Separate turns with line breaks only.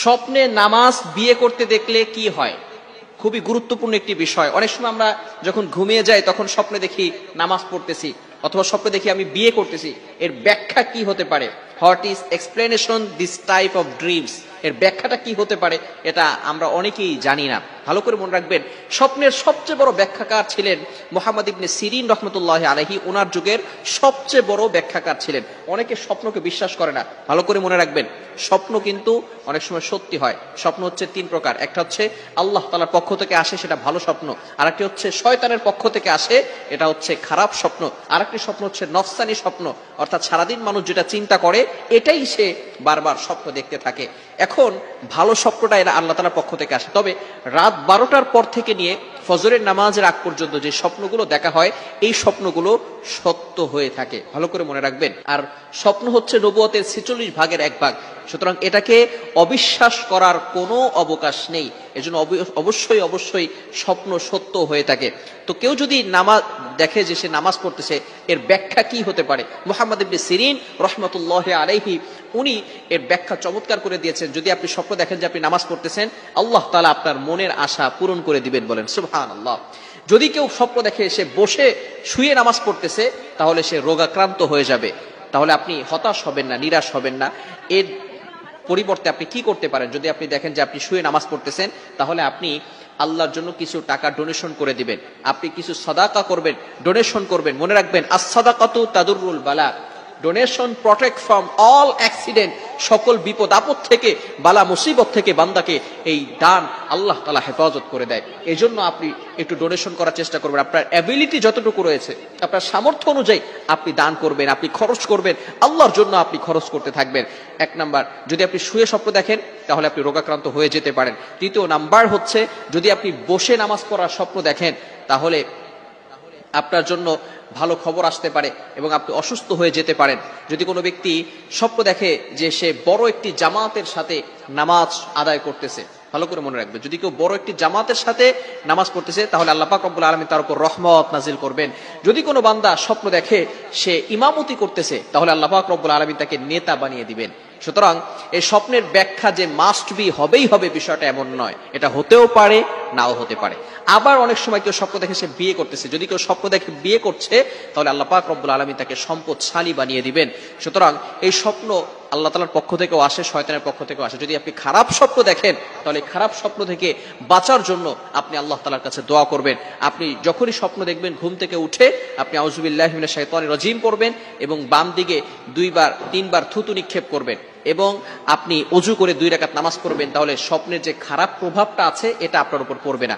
স্বপ্নে নামাজ বিয়ে করতে দেখলে কি হয়? খুবই গুরুত্বপূর্ণ একটি বিষয়। অনেক সময় আমরা যখন ঘুমিয়ে যাই তখন স্বপ্নে দেখি নামাজ পড়তেছি, অথবা স্বপ্নে দেখি আমি বিয়ে করতেছি। এর ব্যাখ্যা কি হতে পারে? What is explanation this type of dreams? এর ব্যাখ্যাটা কি হতে পারে এটা আমরা অনেকেই জানি না। ভালো করে মনে রাখবেন, স্বপ্নের সবচেয়ে বড় ব্যাখ্যাকার ছিলেন মুহাম্মদ ইবনে সিরিন রহমতুল্লাহ আলাইহি। ওনার যুগের সবচেয়ে বড় ব্যাখ্যাকার ছিলেন। অনেকে স্বপ্নকে বিশ্বাস করে না। ভালো করে মনে রাখবেন, স্বপ্ন কিন্তু অনেক সময় সত্যি হয়। স্বপ্ন হচ্ছে তিন প্রকার। একটা হচ্ছে আল্লাহ তাআলার পক্ষ থেকে আসে, সেটা ভালো স্বপ্ন। আরেকটি হচ্ছে শয়তানের পক্ষ থেকে আসে, এটা হচ্ছে খারাপ স্বপ্ন। আরেকটি স্বপ্ন হচ্ছে নফসানি স্বপ্ন, অর্থাৎ সারাদিন মানুষ যেটা চিন্তা করে এটাই সে বারবার স্বপ্ন দেখতে থাকে। এখন ভালো স্বপ্নটা এরা আল্লাহ তাআলার পক্ষ থেকে আসে। তবে রাত 12টার পর থেকে নিয়ে ফজরের নামাজের আগ পর্যন্ত যে স্বপ্নগুলো দেখা হয়, এই স্বপ্নগুলো সত্য হয়ে থাকে। ভালো করে মনে রাখবেন। আর স্বপ্ন হচ্ছে নবুয়তের 46 ভাগের 1 ভাগ। সুতরাং এটাকে অবিশ্বাস করার কোনো অবকাশ নেই। এজন্য অবশ্যই অবশ্যই স্বপ্ন সত্য হয়ে থাকে। তো কেউ যদি নামাজ দেখে যে সে নামাজ পড়তেছে, এর ব্যাখ্যা কি হতে পারে? মুহাম্মদ ইবনে সিরিন রহমতুল্লাহ আলাইহি উনি এর ব্যাখ্যা চমৎকার করে দিয়েছেন। যদি আপনি স্বপ্ন দেখেন যে আপনি নামাজ পড়তেছেন, আল্লাহ তাআলা আপনার মনের আশা পূরণ করে দিবেন। বলেন সুবহানাল্লাহ। যদি কেউ স্বপ্ন দেখে সে বসে শুয়ে নামাজ পড়তেছে, তাহলে সে রোগাক্রান্ত হয়ে যাবে। তাহলে আপনি হতাশ হবেন না, নিরাশ হবেন না। এর পরিবর্তে আপনি কি করতে পারেন? যদি আপনি দেখেন যে আপনি শুয়ে নামাজ পড়তেছেন, তাহলে আপনি আল্লাহর জন্য কিছু টাকা ডোনেশন করে দিবেন। আপনি কিছু সাদাকা করবেন, ডোনেশন করবেন। মনে রাখবেন, আস-সাদাকাতু তাদুররুল বালা। Donation protect from all accident. সকল বিপদ আপদ থেকে, বালা মুসিবত থেকে বান্দাকে এই দান আল্লাহ তাআলা হেফাজত করে দেয়। এই জন্য আপনি একটু ডোনেশন করার চেষ্টা করবেন। আপনার অ্যাবিলিটি যতটুকু রয়েছে, আপনার সামর্থ্য অনুযায়ী আপনি দান করবেন, আপনি খরচ করবেন, আল্লাহর জন্য আপনি খরচ করতে থাকবেন। 1 নাম্বার, যদি আপনি শুয়ে স্বপ্ন দেখেন তাহলে আপনি রোগাক্রান্ত হয়ে যেতে পারেন। 3য় নাম্বার হচ্ছে, যদি আপনি বসে নামাজ পড়ার স্বপ্ন দেখেন, তাহলে আপনার জন্য ভালো খবর আসতে পারে এবং আপনি অসুস্থ হয়ে যেতে পারেন। যদি কোনো ব্যক্তি স্বপ্ন দেখে যে সে বড় একটি জামাতের সাথে নামাজ আদায় করতেছে, ভালো করে মনে রাখবেন, যদি কেউ বড় একটি জামাতের সাথে নামাজ পড়তেছে, তাহলে আল্লাহ পাক রব্বুল আলামিন তার উপর রহমত নাজিল করবেন। যদি কোনো বান্দা স্বপ্ন দেখে সে ইমামতি করতেছে, তাহলে আল্লাহ পাক রব্বুল আলামিন তাকে নেতা বানিয়ে দিবেন। সুতরাং এই স্বপ্নের ব্যাখ্যা যে মাস্ট বি হবেই হবে, বিষয়টা এমন নয়। এটা হতেও পারে, নাও হতে পারে। আবার অনেক সময় কেউ স্বপ্ন দেখে সে বিয়ে করতেছে। যদি কেউ স্বপ্ন দেখে বিয়ে করছে, তাহলে আল্লাহ পাক রব্বুল আলামিন তাকে সম্পদশালী বানিয়ে দিবেন। সুতরাং এই স্বপ্ন আল্লাহ তাআলার পক্ষ থেকেও আসে, শয়তানের পক্ষ থেকেও আসে। যদি আপনি খারাপ স্বপ্ন দেখেন, তাহলে খারাপ স্বপ্ন থেকে বাঁচার জন্য আপনি আল্লাহ তাআলার কাছে দোয়া করবেন। আপনি যখনই স্বপ্ন দেখবেন, ঘুম থেকে উঠে আপনি আউযু বিল্লাহি মিনাশ শাইতানির রাজিম পড়বেন এবং বাম দিকে 2 বার 3 বার থুতু নিক্ষেপ করবেন এবং আপনি ওযু করে 2 রাকাত নামাজ পড়বেন। তাহলে স্বপ্নের যে খারাপ প্রভাবটা আছে, এটা আপনার উপর পড়বে না।